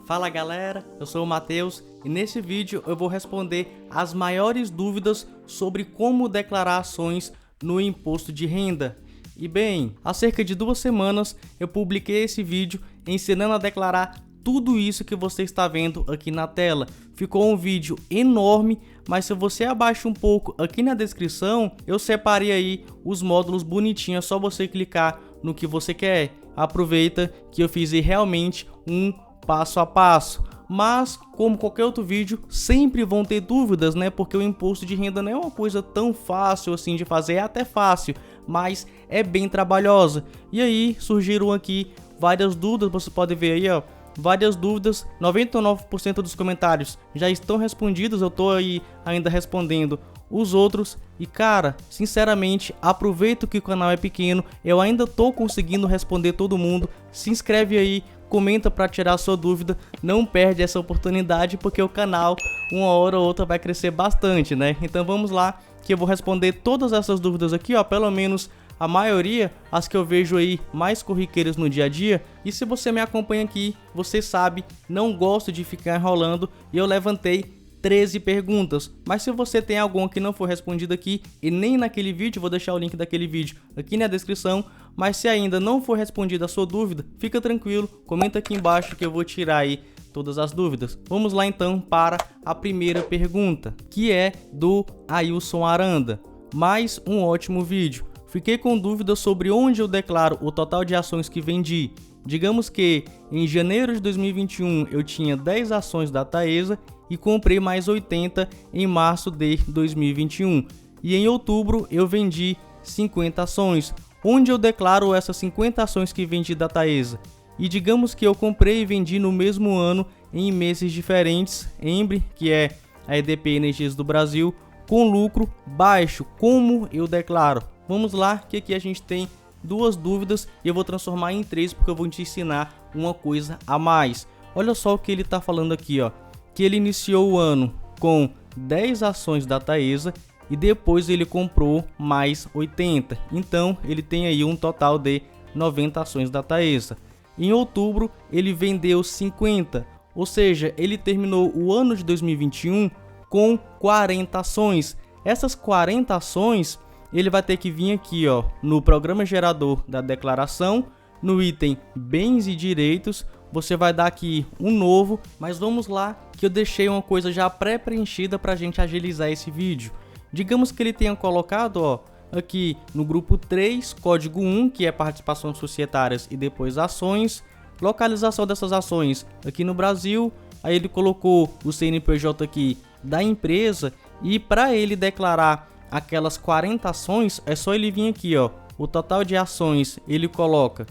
Fala galera, eu sou o Matheus e nesse vídeo eu vou responder as maiores dúvidas sobre como declarar ações no imposto de renda. E bem, há cerca de 2 semanas eu publiquei esse vídeo ensinando a declarar tudo isso que você está vendo aqui na tela. Ficou um vídeo enorme, mas se você abaixa um pouco aqui na descrição, eu separei aí os módulos bonitinhos, é só você clicar no que você quer. Aproveita que eu fiz realmente um passo a passo, mas como qualquer outro vídeo, sempre vão ter dúvidas, né? Porque o imposto de renda não é uma coisa tão fácil assim de fazer, é até fácil, mas é bem trabalhosa. E aí surgiram aqui várias dúvidas, você pode ver aí, ó, várias dúvidas. 99% dos comentários já estão respondidos, eu tô aí ainda respondendo os outros. E cara, sinceramente, aproveito que o canal é pequeno, eu ainda tô conseguindo responder todo mundo. Se inscreve aí, comenta para tirar sua dúvida, não perde essa oportunidade porque o canal uma hora ou outra vai crescer bastante, né? Então vamos lá que eu vou responder todas essas dúvidas aqui, ó, pelo menos a maioria, as que eu vejo aí mais corriqueiras no dia a dia. E se você me acompanha aqui, você sabe, não gosto de ficar enrolando e eu levantei 13 perguntas, mas se você tem alguma que não foi respondida aqui e nem naquele vídeo, vou deixar o link daquele vídeo aqui na descrição, mas se ainda não for respondida a sua dúvida, fica tranquilo, comenta aqui embaixo que eu vou tirar aí todas as dúvidas. Vamos lá então para a primeira pergunta, que é do Ailson Aranda. Mais um ótimo vídeo. Fiquei com dúvidas sobre onde eu declaro o total de ações que vendi. Digamos que em janeiro de 2021 eu tinha 10 ações da Taesa e comprei mais 80 em março de 2021. E em outubro eu vendi 50 ações. Onde eu declaro essas 50 ações que vendi da Taesa? E digamos que eu comprei e vendi no mesmo ano em meses diferentes, Embre, que é a EDP Energias do Brasil, com lucro baixo. Como eu declaro? Vamos lá, que aqui a gente tem 2 dúvidas e eu vou transformar em 3 porque eu vou te ensinar uma coisa a mais. Olha só o que ele está falando aqui, ó, que ele iniciou o ano com 10 ações da Taesa e depois ele comprou mais 80. Então ele tem aí um total de 90 ações da Taesa. Em outubro ele vendeu 50, ou seja, ele terminou o ano de 2021 com 40 ações. Essas 40 ações ele vai ter que vir aqui, ó, no programa gerador da declaração, no item bens e direitos, você vai dar aqui um novo, mas vamos lá que eu deixei uma coisa já pré-preenchida para a gente agilizar esse vídeo. Digamos que ele tenha colocado, ó, aqui no grupo 3, código 1, que é participações societárias e depois ações, localização dessas ações aqui no Brasil, aí ele colocou o CNPJ aqui da empresa e para ele declarar aquelas 40 ações, é só ele vir aqui, ó, o total de ações, ele coloca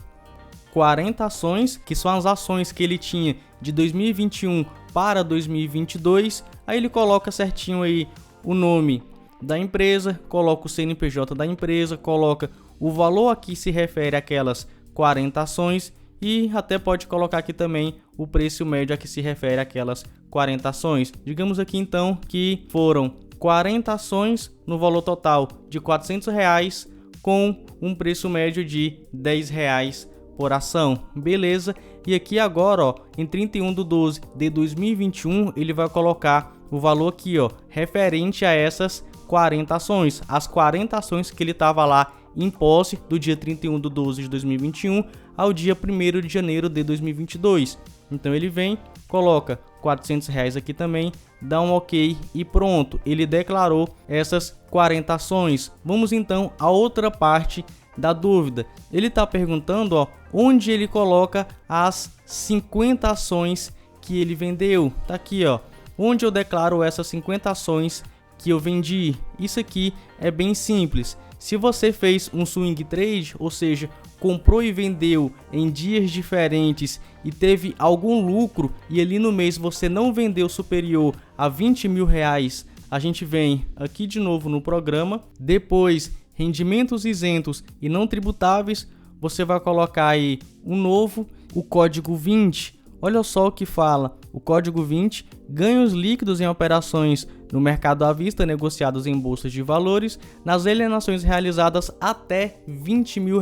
40 ações, que são as ações que ele tinha de 2021 para 2022, aí ele coloca certinho aí o nome da empresa, coloca o CNPJ da empresa, coloca o valor a que se refere àquelas 40 ações e até pode colocar aqui também o preço médio a que se refere àquelas 40 ações. Digamos aqui então que foram 40 ações no valor total de R$400 com um preço médio de R$10 por ação, beleza? E aqui agora, ó, em 31/12 de 2021, ele vai colocar o valor aqui, ó, referente a essas 40 ações, as 40 ações que ele estava lá em posse do dia 31/12 de 2021 ao dia 1º de janeiro de 2022. Então ele vem, coloca R$400 aqui também, dá um ok e pronto, ele declarou essas 40 ações. Vamos então à outra parte da dúvida. Ele está perguntando, ó, onde ele coloca as 50 ações que ele vendeu. Tá aqui, ó, onde eu declaro essas 50 ações que eu vendi. Isso aqui é bem simples. Se você fez um swing trade, ou seja, comprou e vendeu em dias diferentes e teve algum lucro e ali no mês você não vendeu superior a R$20 mil, a gente vem aqui de novo no programa, depois rendimentos isentos e não tributáveis, você vai colocar aí um novo, o código 20. Olha só o que fala, o código 20, ganhos líquidos em operações no mercado à vista negociados em bolsas de valores, nas alienações realizadas até R$20 mil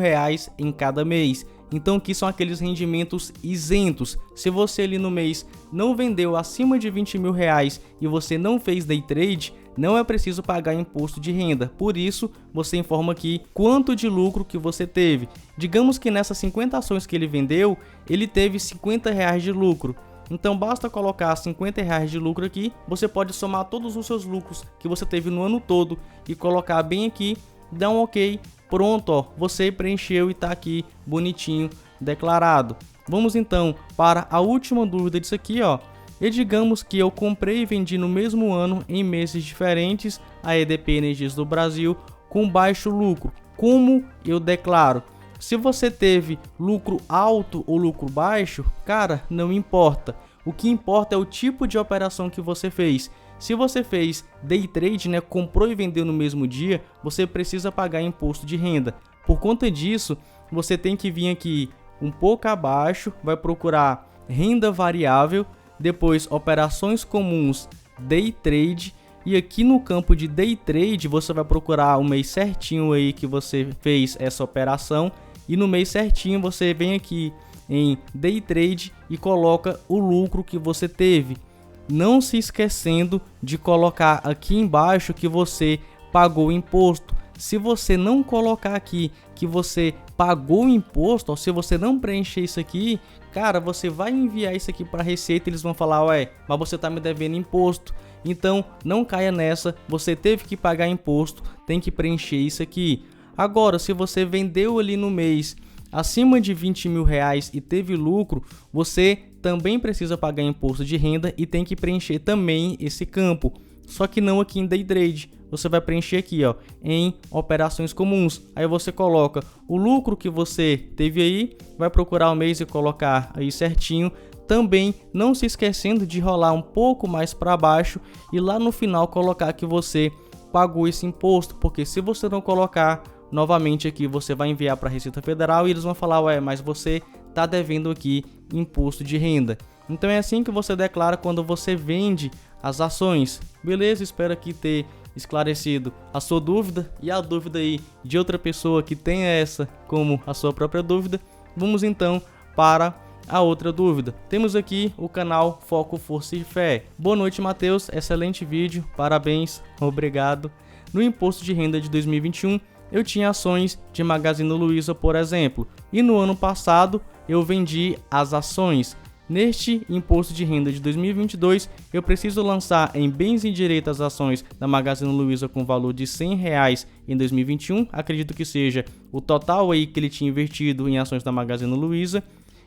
em cada mês. Então aqui são aqueles rendimentos isentos. Se você ali no mês não vendeu acima de 20 mil reais e você não fez day trade, não é preciso pagar imposto de renda. Por isso, você informa aqui quanto de lucro que você teve. Digamos que nessas 50 ações que ele vendeu, ele teve 50 reais de lucro. Então basta colocar 50 reais de lucro aqui, você pode somar todos os seus lucros que você teve no ano todo e colocar bem aqui, dá um ok, pronto, ó, você preencheu e está aqui bonitinho declarado. Vamos então para a última dúvida disso aqui, ó. E digamos que eu comprei e vendi no mesmo ano em meses diferentes a EDP Energias do Brasil com baixo lucro. Como eu declaro? Se você teve lucro alto ou lucro baixo, cara, não importa. O que importa é o tipo de operação que você fez. Se você fez day trade, né, comprou e vendeu no mesmo dia, você precisa pagar imposto de renda. Por conta disso, você tem que vir aqui um pouco abaixo, vai procurar renda variável, depois operações comuns day trade, e aqui no campo de day trade você vai procurar o mês certinho aí que você fez essa operação, e no mês certinho você vem aqui em day trade e coloca o lucro que você teve. Não se esquecendo de colocar aqui embaixo que você pagou o imposto. Se você não colocar aqui que você pagou o imposto, ou se você não preencher isso aqui, cara, você vai enviar isso aqui para a Receita e eles vão falar, ué, mas você tá me devendo imposto. Então não caia nessa, você teve que pagar imposto, tem que preencher isso aqui. Agora, se você vendeu ali no mês acima de 20 mil reais e teve lucro, você também precisa pagar imposto de renda e tem que preencher também esse campo. Só que não aqui em day trade, você vai preencher aqui, ó, em operações comuns. Aí você coloca o lucro que você teve aí, vai procurar o mês e colocar aí certinho. Também não se esquecendo de rolar um pouco mais para baixo e lá no final colocar que você pagou esse imposto, porque se você não colocar, novamente aqui você vai enviar para a Receita Federal e eles vão falar, ué, mas você está devendo aqui imposto de renda. Então é assim que você declara quando você vende as ações. Beleza? Espero aqui ter esclarecido a sua dúvida e a dúvida aí de outra pessoa que tenha essa como a sua própria dúvida. Vamos então para a outra dúvida. Temos aqui o canal Foco, Força e Fé. Boa noite, Matheus. Excelente vídeo. Parabéns. Obrigado. No imposto de renda de 2021, eu tinha ações de Magazine Luiza, por exemplo, e no ano passado eu vendi as ações. Neste imposto de renda de 2022, eu preciso lançar em bens e direitos as ações da Magazine Luiza com valor de R$100 em 2021, acredito que seja o total aí que ele tinha invertido em ações da Magazine Luiza,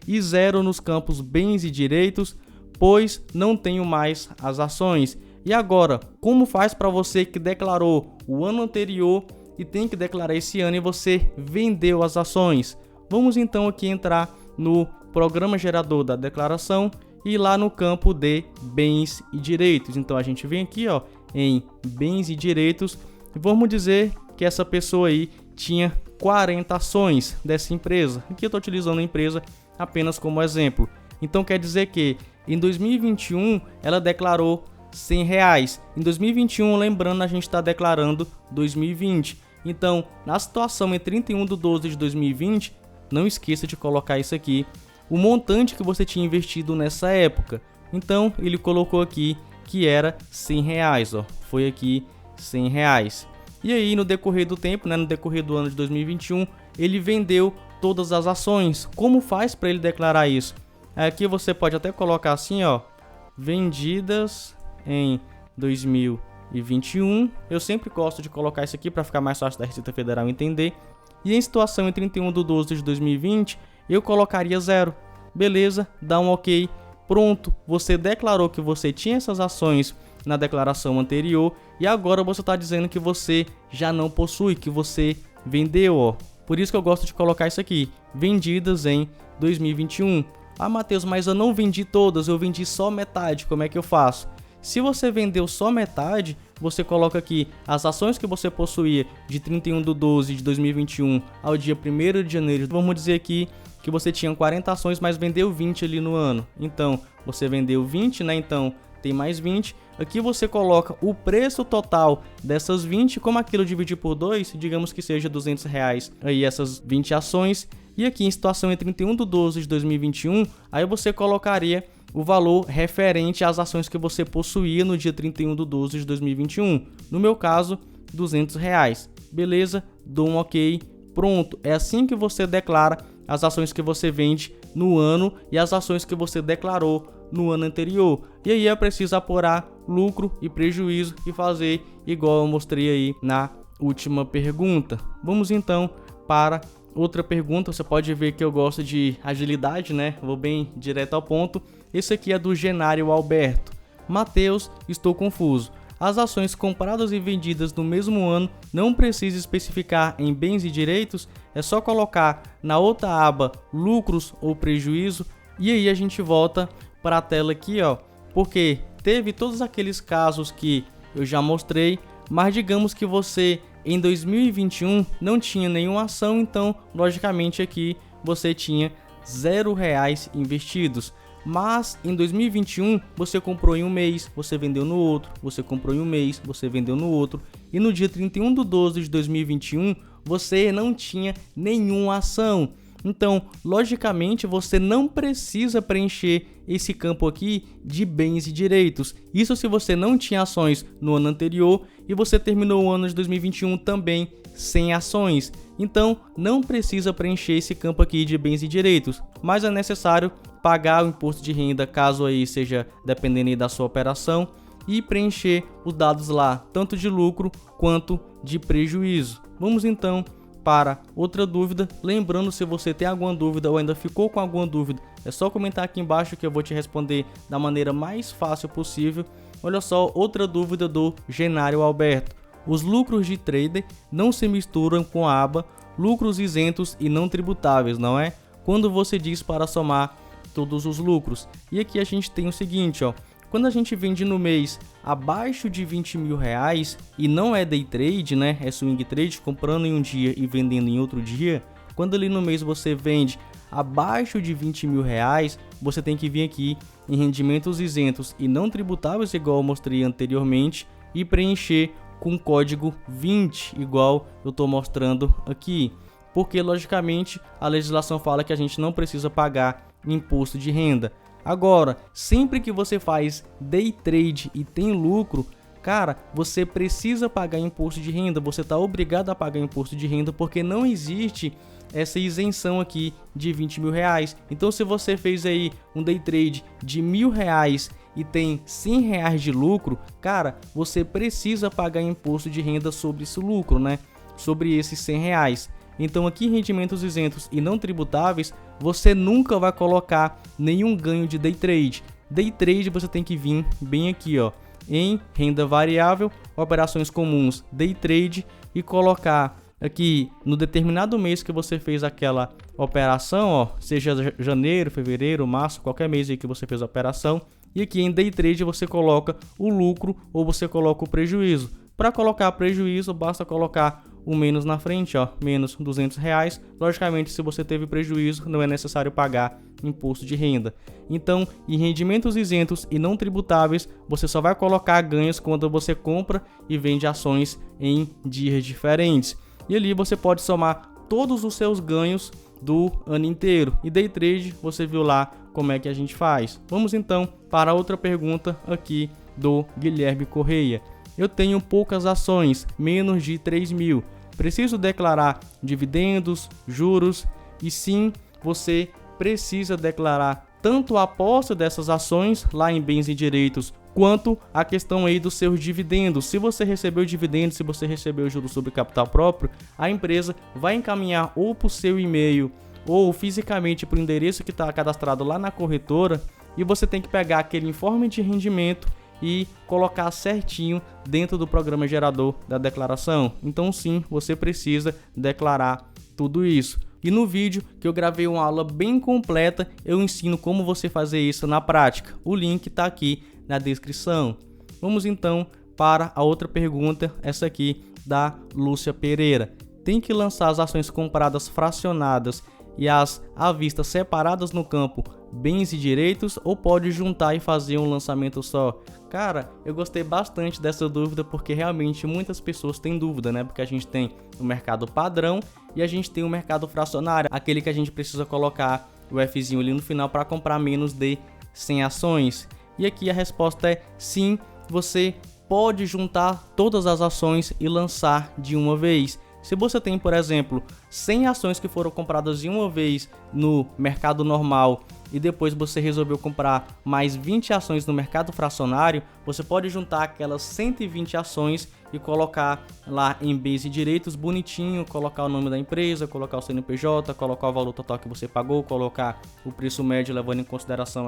e 0 nos campos bens e direitos, pois não tenho mais as ações. E agora, como faz para você que declarou o ano anterior e tem que declarar esse ano e você vendeu as ações? Vamos então aqui entrar no programa gerador da declaração e lá no campo de bens e direitos. Então a gente vem aqui, ó, em bens e direitos e vamos dizer que essa pessoa aí tinha 40 ações dessa empresa. Aqui eu estou utilizando a empresa apenas como exemplo. Então quer dizer que em 2021 ela declarou R$100. Em 2021, lembrando, a gente está declarando 2020. Então, na situação em 31/12 de 2020, não esqueça de colocar isso aqui, o montante que você tinha investido nessa época. Então, ele colocou aqui que era R$100, ó. Foi aqui R$100. E aí, no decorrer do tempo, né, no decorrer do ano de 2021, ele vendeu todas as ações. Como faz para ele declarar isso? Aqui você pode até colocar assim, ó, vendidas em 2021. Eu sempre gosto de colocar isso aqui para ficar mais fácil da Receita Federal entender. E em situação em 31/12 de 2020, eu colocaria 0. Beleza, dá um ok. Pronto, você declarou que você tinha essas ações na declaração anterior e agora você está dizendo que você já não possui, que você vendeu, ó. Por isso que eu gosto de colocar isso aqui, vendidas em 2021. Ah, Matheus, mas eu não vendi todas, eu vendi só metade, como é que eu faço? Se você vendeu só metade, você coloca aqui as ações que você possuía de 31/12 de 2021 ao dia 1º de janeiro. Vamos dizer aqui que você tinha 40 ações, mas vendeu 20 ali no ano. Então, você vendeu 20, né? Então, tem mais 20. Aqui você coloca o preço total dessas 20, como aquilo dividir por 2, digamos que seja R$200 aí essas 20 ações. E aqui em situação em 31/12/2021, aí você colocaria o valor referente às ações que você possuía no dia 31/12/2021. No meu caso, R$200. Beleza? Dou um ok. Pronto. É assim que você declara as ações que você vende no ano e as ações que você declarou no ano anterior. E aí é preciso apurar lucro e prejuízo e fazer igual eu mostrei aí na última pergunta. Vamos então para outra pergunta. Você pode ver que eu gosto de agilidade, né? Vou bem direto ao ponto. Esse aqui é do Genário Alberto. Mateus, estou confuso. As ações compradas e vendidas no mesmo ano não precisa especificar em bens e direitos, é só colocar na outra aba lucros ou prejuízo. E aí a gente volta para a tela aqui, ó, porque teve todos aqueles casos que eu já mostrei, mas digamos que você em 2021 não tinha nenhuma ação, então logicamente aqui você tinha R$0 investidos. Mas em 2021 você comprou em um mês, você vendeu no outro, você comprou em um mês, você vendeu no outro, e no dia 31/12/2021 você não tinha nenhuma ação. Então, logicamente, você não precisa preencher esse campo aqui de bens e direitos. Isso se você não tinha ações no ano anterior e você terminou o ano de 2021 também sem ações. Então, não precisa preencher esse campo aqui de bens e direitos, mas é necessário pagar o imposto de renda, caso aí seja dependendo aí da sua operação, e preencher os dados lá, tanto de lucro quanto de prejuízo. Vamos então para outra dúvida. Lembrando, se você tem alguma dúvida ou ainda ficou com alguma dúvida, é só comentar aqui embaixo que eu vou te responder da maneira mais fácil possível. Olha só, outra dúvida do Genário Alberto. Os lucros de trader não se misturam com a aba lucros isentos e não tributáveis, não é? Quando você diz para somar todos os lucros. E aqui a gente tem o seguinte, ó. Quando a gente vende no mês abaixo de R$20.000 e não é day trade, né? É swing trade, comprando em um dia e vendendo em outro dia. Quando ali no mês você vende abaixo de R$20.000, você tem que vir aqui em rendimentos isentos e não tributáveis, igual eu mostrei anteriormente, e preencher com código 20, igual eu estou mostrando aqui. Porque, logicamente, a legislação fala que a gente não precisa pagar imposto de renda. Agora, sempre que você faz day trade e tem lucro, cara, você precisa pagar imposto de renda, você está obrigado a pagar imposto de renda, porque não existe essa isenção aqui de R$20.000. Então, se você fez aí um day trade de R$1.000 e tem R$100 de lucro, cara, você precisa pagar imposto de renda sobre esse lucro, né? Sobre esses R$100. Então aqui em rendimentos isentos e não tributáveis, você nunca vai colocar nenhum ganho de day trade. Day trade você tem que vir bem aqui, ó, em renda variável, operações comuns, day trade, e colocar aqui no determinado mês que você fez aquela operação, ó, seja janeiro, fevereiro, março, qualquer mês aí que você fez a operação, e aqui em day trade você coloca o lucro ou você coloca o prejuízo. Para colocar prejuízo, basta colocar o menos na frente, ó, menos R$200. Logicamente, se você teve prejuízo, não é necessário pagar imposto de renda. Então, em rendimentos isentos e não tributáveis, você só vai colocar ganhos quando você compra e vende ações em dias diferentes. E ali você pode somar todos os seus ganhos do ano inteiro. E day trade, você viu lá como é que a gente faz. Vamos então para outra pergunta aqui do Guilherme Correia. Eu tenho poucas ações, menos de 3.000. Preciso declarar dividendos, juros, e sim, você precisa declarar tanto a aposta dessas ações lá em bens e direitos, quanto a questão aí dos seus dividendos. Se você recebeu dividendos, se você recebeu juros sobre capital próprio, a empresa vai encaminhar ou para o seu e-mail ou fisicamente para o endereço que está cadastrado lá na corretora, e você tem que pegar aquele informe de rendimento e colocar certinho dentro do programa gerador da declaração. Então sim, você precisa declarar tudo isso. E no vídeo que eu gravei uma aula bem completa, eu ensino como você fazer isso na prática. O link está aqui na descrição. Vamos então para a outra pergunta, essa aqui da Lúcia Pereira. Tem que lançar as ações compradas fracionadas e as à vista separadas no campo bens e direitos ou pode juntar e fazer um lançamento só? Cara, eu gostei bastante dessa dúvida porque realmente muitas pessoas têm dúvida, né? Porque a gente tem o mercado padrão e a gente tem o mercado fracionário, aquele que a gente precisa colocar o Fzinho ali no final para comprar menos de 100 ações. E aqui a resposta é sim, você pode juntar todas as ações e lançar de uma vez. Se você tem, por exemplo, 100 ações que foram compradas de uma vez no mercado normal e depois você resolveu comprar mais 20 ações no mercado fracionário, você pode juntar aquelas 120 ações e colocar lá em bens e direitos bonitinho, colocar o nome da empresa, colocar o CNPJ, colocar o valor total que você pagou, colocar o preço médio levando em consideração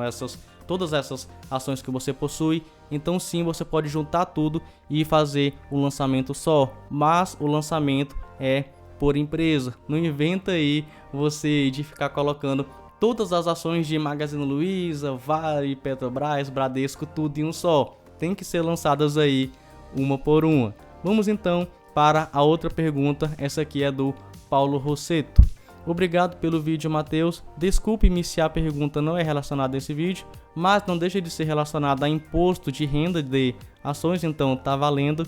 todas essas ações que você possui. Então sim, você pode juntar tudo e fazer um lançamento só, mas o lançamento é por empresa. Não inventa aí você de ficar colocando todas as ações de Magazine Luiza, Vale, Petrobras, Bradesco, tudo em um só. Tem que ser lançadas aí uma por uma. Vamos então para a outra pergunta. Essa aqui é do Paulo Rosseto. Obrigado pelo vídeo, Matheus. Desculpe-me se a pergunta não é relacionada a esse vídeo, mas não deixa de ser relacionada a imposto de renda de ações, então tá valendo.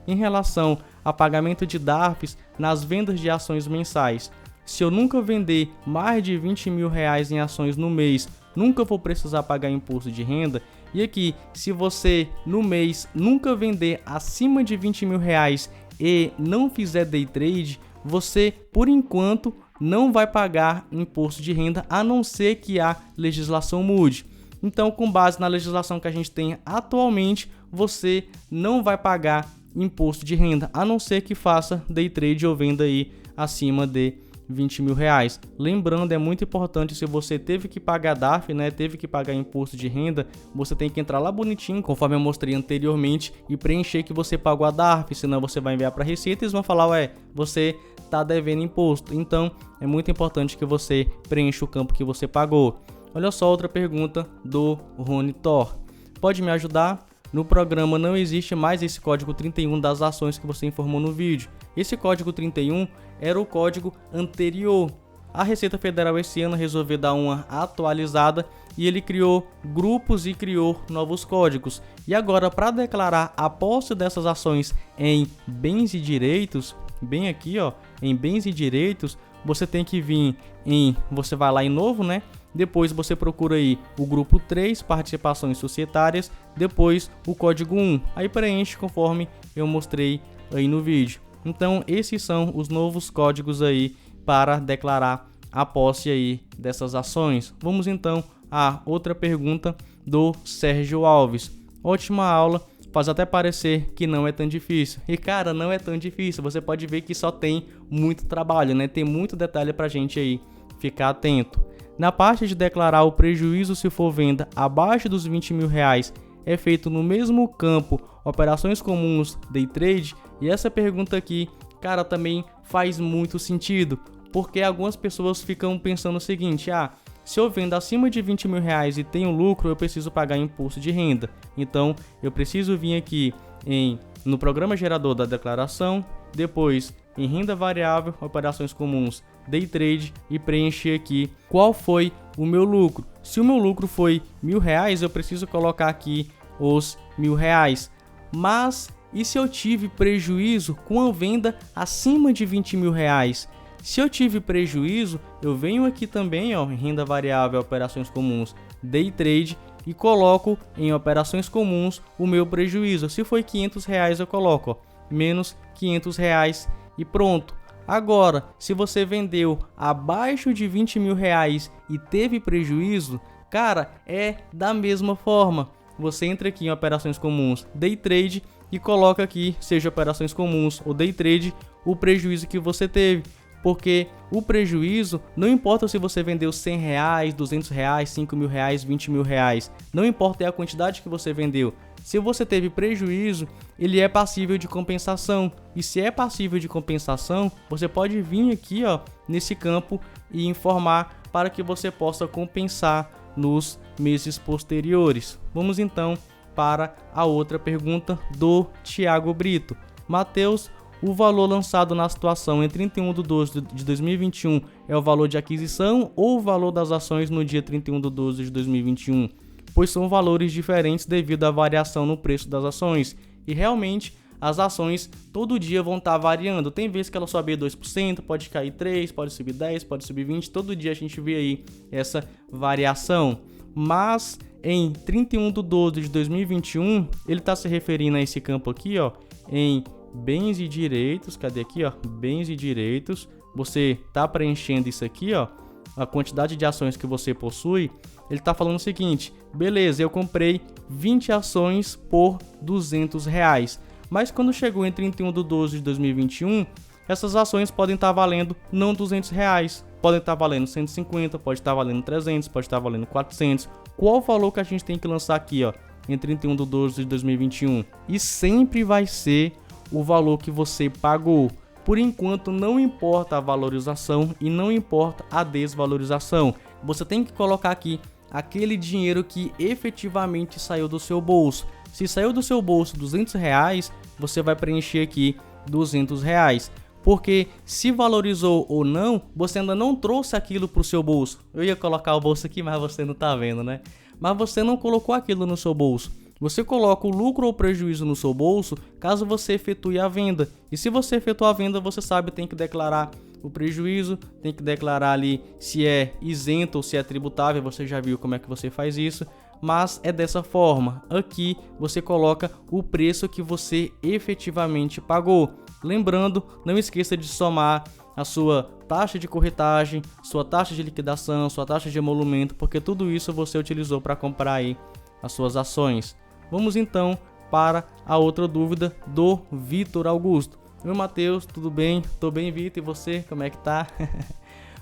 Em relação a pagamento de DARFs nas vendas de ações mensais, se eu nunca vender mais de 20 mil reais em ações no mês, nunca vou precisar pagar imposto de renda. E aqui, se você no mês nunca vender acima de 20 mil reais e não fizer day trade, você por enquanto não vai pagar imposto de renda, a não ser que a legislação mude. Então, com base na legislação que a gente tem atualmente, você não vai pagar imposto de renda, a não ser que faça day trade ou venda aí acima de 20 mil reais. Lembrando, é muito importante, se você teve que pagar DARF, né, teve que pagar imposto de renda, você tem que entrar lá bonitinho, conforme eu mostrei anteriormente, e preencher que você pagou a DARF, senão você vai enviar para a Receita e eles vão falar, ué, você tá devendo imposto. Então, é muito importante que você preencha o campo que você pagou. Olha só outra pergunta do Rony Thor. Pode me ajudar? No programa não existe mais esse código 31 das ações que você informou no vídeo. Esse código 31 era o código anterior. A Receita Federal esse ano resolveu dar uma atualizada e ele criou grupos e criou novos códigos. E agora, para declarar a posse dessas ações em bens e direitos, bem aqui ó, em bens e direitos, você tem que vir você vai lá em novo, né? Depois você procura aí o grupo 3, participações societárias, depois o código 1, aí preenche conforme eu mostrei aí no vídeo. Então esses são os novos códigos aí para declarar a posse aí dessas ações. Vamos então a outra pergunta do Sérgio Alves. Ótima aula, faz até parecer que não é tão difícil. E cara, não é tão difícil, você pode ver que só tem muito trabalho, né? Tem muito detalhe pra gente aí ficar atento. Na parte de declarar o prejuízo se for venda abaixo dos 20 mil reais, é feito no mesmo campo operações comuns day trade? E essa pergunta aqui, cara, também faz muito sentido, porque algumas pessoas ficam pensando o seguinte, se eu vendo acima de 20 mil reais e tenho lucro, eu preciso pagar imposto de renda. Então, eu preciso vir aqui no programa gerador da declaração, depois em renda variável, operações comuns, day trade e preencher aqui qual foi o meu lucro. Se o meu lucro foi R$1.000, eu preciso colocar aqui os R$1.000. Mas e se eu tive prejuízo com a venda acima de 20 mil reais? Se eu tive prejuízo, eu venho aqui também em renda variável, operações comuns, day trade e coloco em operações comuns o meu prejuízo. Se foi R$500, eu coloco menos R$500 e pronto. Agora, se você vendeu abaixo de 20 mil reais e teve prejuízo, cara, é da mesma forma. Você entra aqui em operações comuns, day trade e coloca aqui, seja operações comuns ou day trade, o prejuízo que você teve. Porque o prejuízo, não importa se você vendeu R$100, R$200, R$5.000, R$20.000, não importa é a quantidade que você vendeu. Se você teve prejuízo, ele é passível de compensação. E se é passível de compensação, você pode vir aqui nesse campo e informar para que você possa compensar nos meses posteriores. Vamos então para a outra pergunta do Thiago Brito. Matheus, o valor lançado na situação em 31/12 de 2021 é o valor de aquisição ou o valor das ações no dia 31/12 de 2021, pois são valores diferentes devido à variação no preço das ações. E realmente as ações todo dia vão estar variando. Tem vezes que ela sobe 2%, pode cair 3%, pode subir 10%, pode subir 20%. Todo dia a gente vê aí essa variação. Mas em 31/12 de 2021, ele está se referindo a esse campo aqui, ó, em bens e direitos. Cadê aqui, ó? Bens e direitos. Você está preenchendo isso aqui, ó, a quantidade de ações que você possui. Ele está falando o seguinte: beleza, eu comprei 20 ações por R$200. Mas quando chegou em 31/12 de 2021, essas ações podem estar valendo não R$200, podem estar valendo 150, pode estar valendo 300, pode estar valendo 400. Qual o valor que a gente tem que lançar aqui, ó, em 31/12 de 2021? E sempre vai ser o valor que você pagou. Por enquanto, não importa a valorização e não importa a desvalorização. Você tem que colocar aqui aquele dinheiro que efetivamente saiu do seu bolso. Se saiu do seu bolso R$200, você vai preencher aqui R$200. Porque se valorizou ou não, você ainda não trouxe aquilo para o seu bolso. Eu ia colocar o bolso aqui, mas você não está vendo, né? Mas você não colocou aquilo no seu bolso. Você coloca o lucro ou prejuízo no seu bolso caso você efetue a venda. E se você efetuar a venda, você sabe, tem que declarar o prejuízo, tem que declarar ali se é isento ou se é tributável. Você já viu como é que você faz isso. Mas é dessa forma. Aqui você coloca o preço que você efetivamente pagou. Lembrando, não esqueça de somar a sua taxa de corretagem, sua taxa de liquidação, sua taxa de emolumento, porque tudo isso você utilizou para comprar aí as suas ações. Vamos então para a outra dúvida do Vitor Augusto. Oi, Matheus, tudo bem? Tô bem, Vitor, e você? Como é que tá?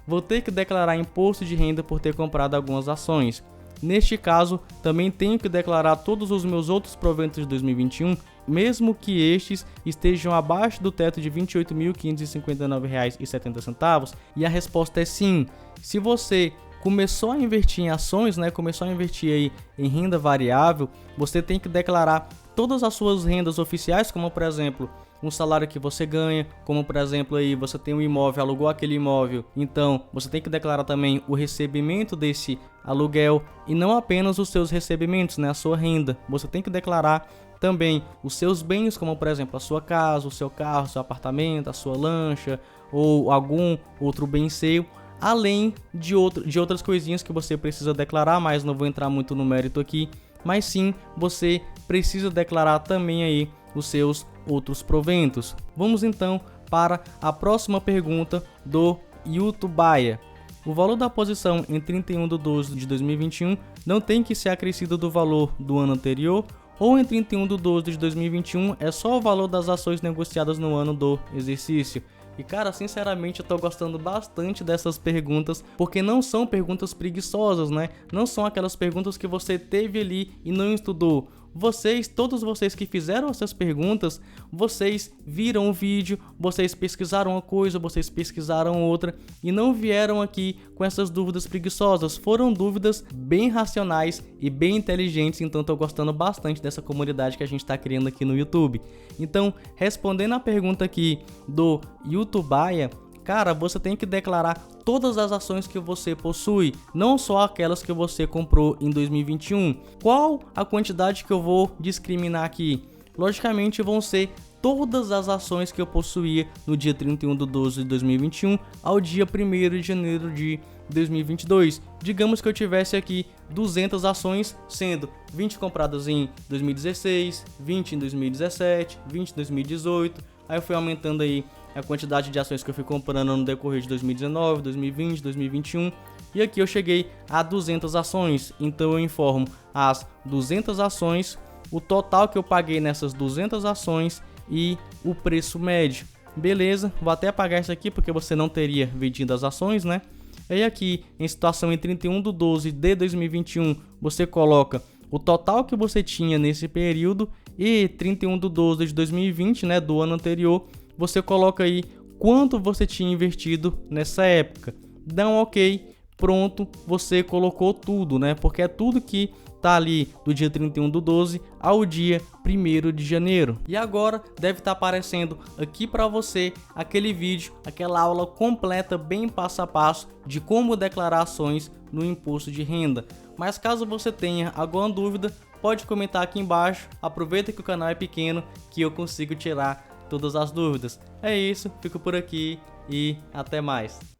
Vou ter que declarar imposto de renda por ter comprado algumas ações. Neste caso, também tenho que declarar todos os meus outros proventos de 2021, mesmo que estes estejam abaixo do teto de R$ 28.559,70? E a resposta é sim. Se você começou a investir em ações, né, começou a investir aí em renda variável, você tem que declarar todas as suas rendas oficiais, como por exemplo, um salário que você ganha, como por exemplo aí você tem um imóvel, alugou aquele imóvel, então você tem que declarar também o recebimento desse aluguel e não apenas os seus recebimentos, né, a sua renda. Você tem que declarar também os seus bens, como por exemplo a sua casa, o seu carro, o seu apartamento, a sua lancha ou algum outro bem seu, além de outras coisinhas que você precisa declarar, mas não vou entrar muito no mérito aqui. Mas sim, você precisa declarar também aí os seus outros proventos. Vamos então para a próxima pergunta do Yutubaia. O valor da posição em 31/12 de 2021 não tem que ser acrescido do valor do ano anterior, ou em 31/12 de 2021 é só o valor das ações negociadas no ano do exercício? E cara, sinceramente eu tô gostando bastante dessas perguntas, porque não são perguntas preguiçosas, né? Não são aquelas perguntas que você teve ali e não estudou. Todos vocês que fizeram essas perguntas, vocês viram o vídeo, vocês pesquisaram uma coisa, vocês pesquisaram outra e não vieram aqui com essas dúvidas preguiçosas. Foram dúvidas bem racionais e bem inteligentes, então tô gostando bastante dessa comunidade que a gente está criando aqui no YouTube. Então, respondendo a pergunta aqui do Yutubaia, cara, você tem que declarar todas as ações que você possui, não só aquelas que você comprou em 2021. Qual a quantidade que eu vou discriminar aqui? Logicamente vão ser todas as ações que eu possuía no dia 31/12 de 2021 ao dia 1º de janeiro de 2022. Digamos que eu tivesse aqui 200 ações, sendo 20 compradas em 2016, 20 em 2017, 20 em 2018. Aí eu fui aumentando aí a quantidade de ações que eu fui comprando no decorrer de 2019, 2020, 2021. E aqui eu cheguei a 200 ações. Então eu informo as 200 ações, o total que eu paguei nessas 200 ações e o preço médio. Beleza, vou até apagar isso aqui porque você não teria vendido as ações, né? E aqui, em situação em 31/12 de 2021, você coloca o total que você tinha nesse período e 31/12 de 2020, né, do ano anterior, você coloca aí quanto você tinha investido nessa época. Dá um ok, pronto, você colocou tudo, né? Porque é tudo que tá ali do dia 31/12 ao dia 1º de janeiro. E agora deve estar aparecendo aqui para você aquele vídeo, aquela aula completa, bem passo a passo de como declarar ações no imposto de renda. Mas caso você tenha alguma dúvida, pode comentar aqui embaixo. Aproveita que o canal é pequeno, que eu consigo tirar todas as dúvidas. É isso, fico por aqui e até mais.